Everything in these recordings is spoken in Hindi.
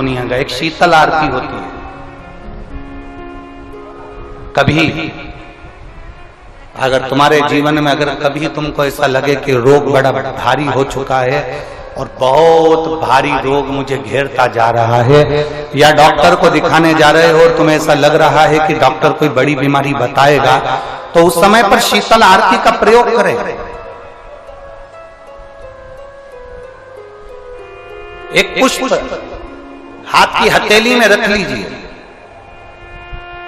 सुनिएगा, एक शीतल आरती होती है। कभी अगर तुम्हारे जीवन में अगर कभी तुमको ऐसा लगे कि रोग बड़ा भारी हो चुका है और बहुत भारी रोग मुझे घेरता जा रहा है, या डॉक्टर को दिखाने जा रहे हो और तुम्हें ऐसा लग रहा है कि डॉक्टर कोई बड़ी बीमारी बताएगा, तो उस समय पर शीतल आरती का प्रयोग करें। एक पुष्प हाथ की हथेली में रख लीजिए,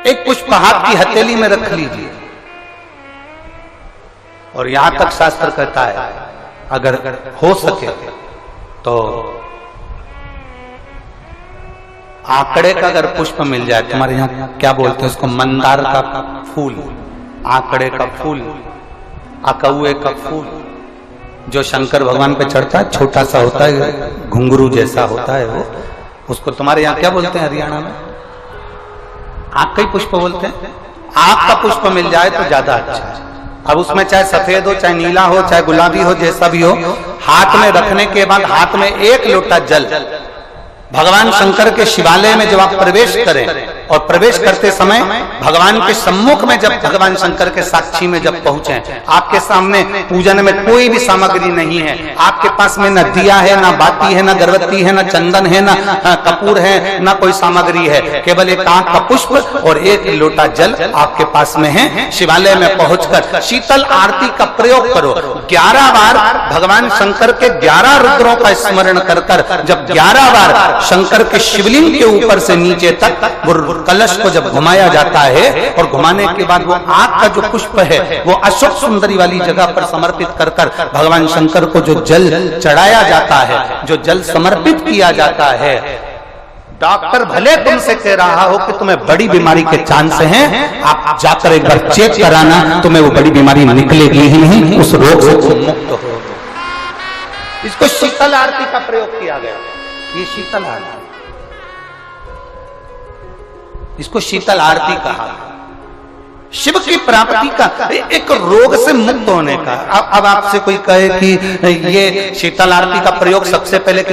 एक पुष्प हाथ की हथेली में रख लीजिए, और यहां तक शास्त्र कहता है अगर हो सके तो आंकड़े का अगर पुष्प मिल जाए, तुम्हारे यहां क्या बोलते हैं उसको, मंदार का फूल, आंकड़े का फूल, अकौए का फूल, जो शंकर भगवान पे चढ़ता है, छोटा सा होता है, घुंघरू जैसा होता है वो, उसको तुम्हारे यहाँ क्या बोलते हैं हरियाणा में? आंख का पुष्प बोलते हैं। आंख का पुष्प मिल जाए तो ज्यादा अच्छा है। अब उसमें चाहे सफेद हो, चाहे नीला हो, चाहे गुलाबी हो, जैसा भी हो, हाथ में रखने के बाद हाथ में एक लोटा जल, भगवान शंकर के शिवालय में जब आप प्रवेश करें और प्रवेश करते समय भगवान के सम्मुख में, जब भगवान शंकर के साक्षी में जब पहुंचे, आपके सामने पूजन में कोई भी सामग्री नहीं है, आपके पास में न दिया है, न बाती है, न गर्भवती है, न चंदन है, न कपूर है, न कोई सामग्री है, केवल एक आंख का पुष्प और एक लोटा जल आपके पास में है। शिवालय में पहुंचकर शीतल आरती का प्रयोग करो। 11 बार भगवान शंकर के 11 रुद्रों का स्मरण कर कर जब 11 बार शंकर के शिवलिंग के ऊपर से नीचे तक कलश को जब घुमाया जाता है, और घुमाने के बाद वो आग का जो पुष्प है वो अशोक सुंदरी वाली जगह पर समर्पित कर कर भगवान शंकर को जो जल चढ़ाया जाता है, जो जल समर्पित किया जाता है, डॉक्टर भले तुमसे कह रहा हो कि तुम्हें बड़ी बीमारी के चांस हैं, आप जाकर एक बार चेक कराना, तुम्हें वो बड़ी बीमारी निकलेगी ही नहीं, उस रोग से तुम मुक्त हो। इसको शीतल आरती का प्रयोग किया गया। ये शीतल आरती, इसको शीतल आरती कहा। शिव की प्राप्ति का, एक रोग से मुक्त होने का। अब आपसे कोई कहे कि ये शीतल आरती का प्रयोग सबसे पहले किस